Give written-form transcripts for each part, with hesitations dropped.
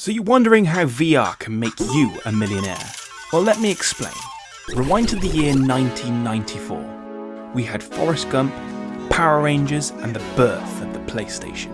So you're wondering how VR can make you a millionaire? Well, let me explain. Rewind to the year 1994. We had Forrest Gump, Power Rangers, and the birth of the PlayStation.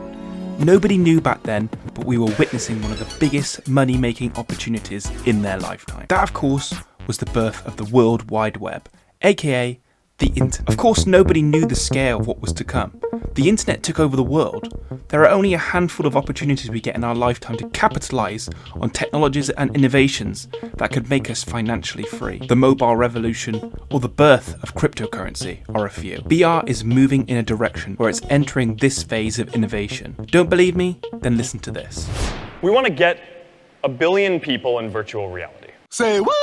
Nobody knew back then, but we were witnessing one of the biggest money-making opportunities in their lifetime. That, of course, was the birth of the World Wide Web, aka the internet. Of course, nobody knew the scale of what was to come. The internet took over the world. There are only a handful of opportunities we get in our lifetime to capitalise on technologies and innovations that could make us financially free. The mobile revolution or the birth of cryptocurrency are a few. VR is moving in a direction where it's entering this phase of innovation. Don't believe me? Then listen to this. We want to get 1 billion people in virtual reality. Say what?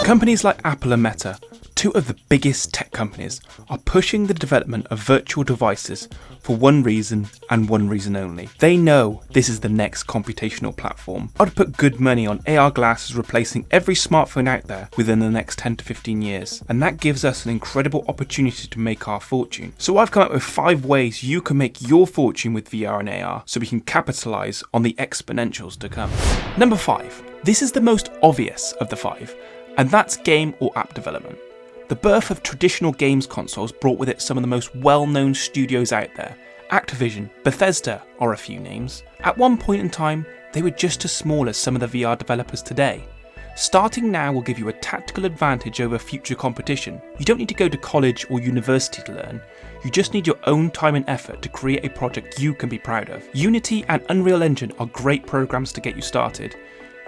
Companies like Apple and Meta, two of the biggest tech companies, are pushing the development of virtual devices for one reason and one reason only. They know this is the next computational platform. I'd put good money on AR glasses replacing every smartphone out there within the next 10 to 15 years. And that gives us an incredible opportunity to make our fortune. So I've come up with 5 ways you can make your fortune with VR and AR so we can capitalise on the exponentials to come. Number 5. This is the most obvious of the 5, and that's game or app development. The birth of traditional games consoles brought with it some of the most well-known studios out there. Activision, Bethesda are a few names. At one point in time, they were just as small as some of the VR developers today. Starting now will give you a tactical advantage over future competition. You don't need to go to college or university to learn. You just need your own time and effort to create a project you can be proud of. Unity and Unreal Engine are great programs to get you started.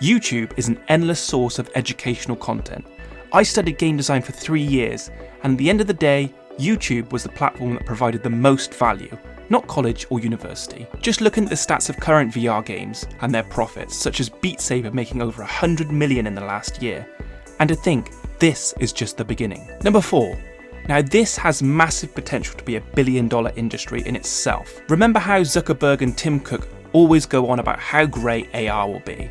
YouTube is an endless source of educational content. I studied game design for 3 years, and at the end of the day, YouTube was the platform that provided the most value, not college or university. Just looking at the stats of current VR games and their profits, such as Beat Saber making over 100 million in the last year. And to think, this is just the beginning. Number 4. Now this has massive potential to be $1 billion industry in itself. Remember how Zuckerberg and Tim Cook always go on about how great AR will be,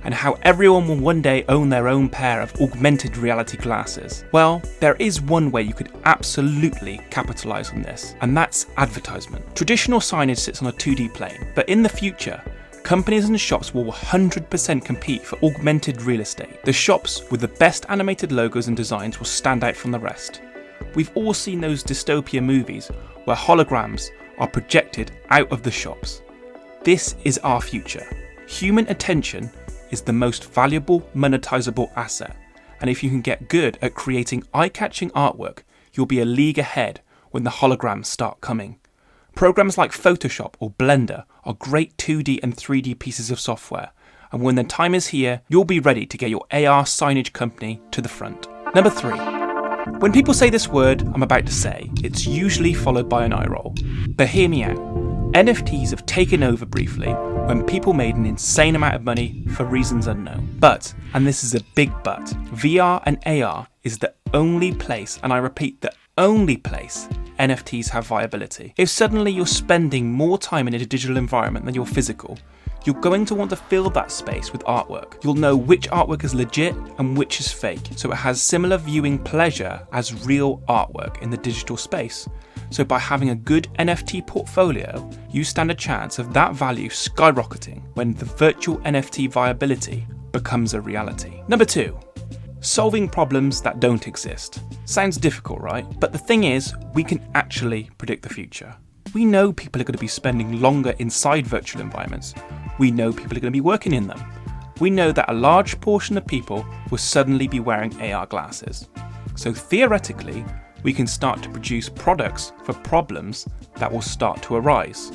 and how everyone will one day own their own pair of augmented reality glasses? Well, there is one way you could absolutely capitalise on this, and that's advertisement. Traditional signage sits on a 2D plane, but in the future, companies and shops will 100% compete for augmented real estate. The shops with the best animated logos and designs will stand out from the rest. We've all seen those dystopia movies where holograms are projected out of the shops. This is our future. Human attention is the most valuable monetizable asset, and if you can get good at creating eye-catching artwork, you'll be a league ahead when the holograms start coming. Programs like Photoshop or Blender are great 2D and 3D pieces of software, and when the time is here, you'll be ready to get your AR signage company to the front. Number 3. When people say this word I'm about to say, it's usually followed by an eye roll. But hear me out. NFTs have taken over briefly when people made an insane amount of money for reasons unknown. But, and this is a big but, VR and AR is the only place, and I repeat, the only place NFTs have viability. If suddenly you're spending more time in a digital environment than your physical, you're going to want to fill that space with artwork. You'll know which artwork is legit and which is fake, so it has similar viewing pleasure as real artwork in the digital space. So by having a good NFT portfolio, you stand a chance of that value skyrocketing when the virtual NFT viability becomes a reality. Number 2. Solving problems that don't exist. Sounds difficult, right? But the thing is, we can actually predict the future. We know people are going to be spending longer inside virtual environments. We know people are going to be working in them. We know that a large portion of people will suddenly be wearing AR glasses. So theoretically, we can start to produce products for problems that will start to arise.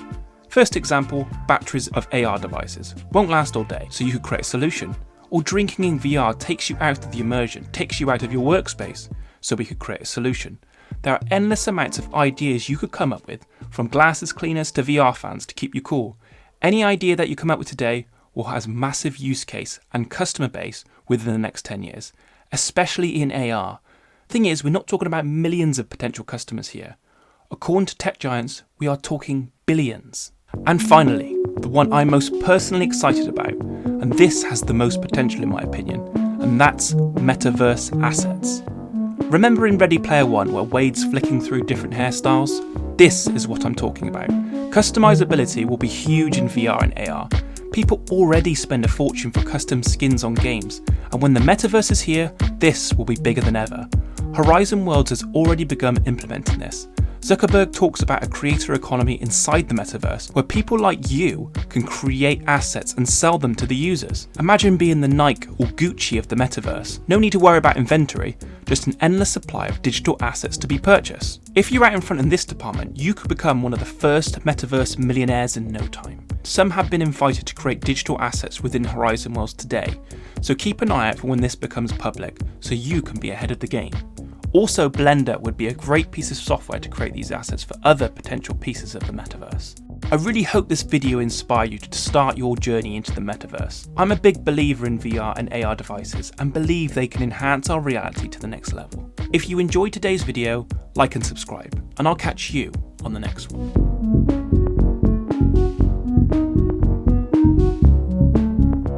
First example, batteries of AR devices. Won't last all day, so you could create a solution. Or drinking in VR takes you out of the immersion, takes you out of your workspace, so we could create a solution. There are endless amounts of ideas you could come up with, from glasses cleaners to VR fans to keep you cool. Any idea that you come up with today will have massive use case and customer base within the next 10 years, especially in AR. Thing is, we're not talking about millions of potential customers here. According to tech giants, we are talking billions. And finally, the one I'm most personally excited about, and this has the most potential in my opinion, and that's Metaverse assets. Remember in Ready Player One where Wade's flicking through different hairstyles? This is what I'm talking about. Customizability will be huge in VR and AR, People already spend a fortune for custom skins on games, and when the Metaverse is here, this will be bigger than ever. Horizon Worlds has already begun implementing this. Zuckerberg talks about a creator economy inside the Metaverse where people like you can create assets and sell them to the users. Imagine being the Nike or Gucci of the Metaverse. No need to worry about inventory, just an endless supply of digital assets to be purchased. If you're out in front in this department, you could become one of the first Metaverse millionaires in no time. Some have been invited to create digital assets within Horizon Worlds today, so keep an eye out for when this becomes public so you can be ahead of the game. Also, Blender would be a great piece of software to create these assets for other potential pieces of the Metaverse. I really hope this video inspired you to start your journey into the Metaverse. I'm a big believer in VR and AR devices and believe they can enhance our reality to the next level. If you enjoyed today's video, like and subscribe, and I'll catch you on the next one.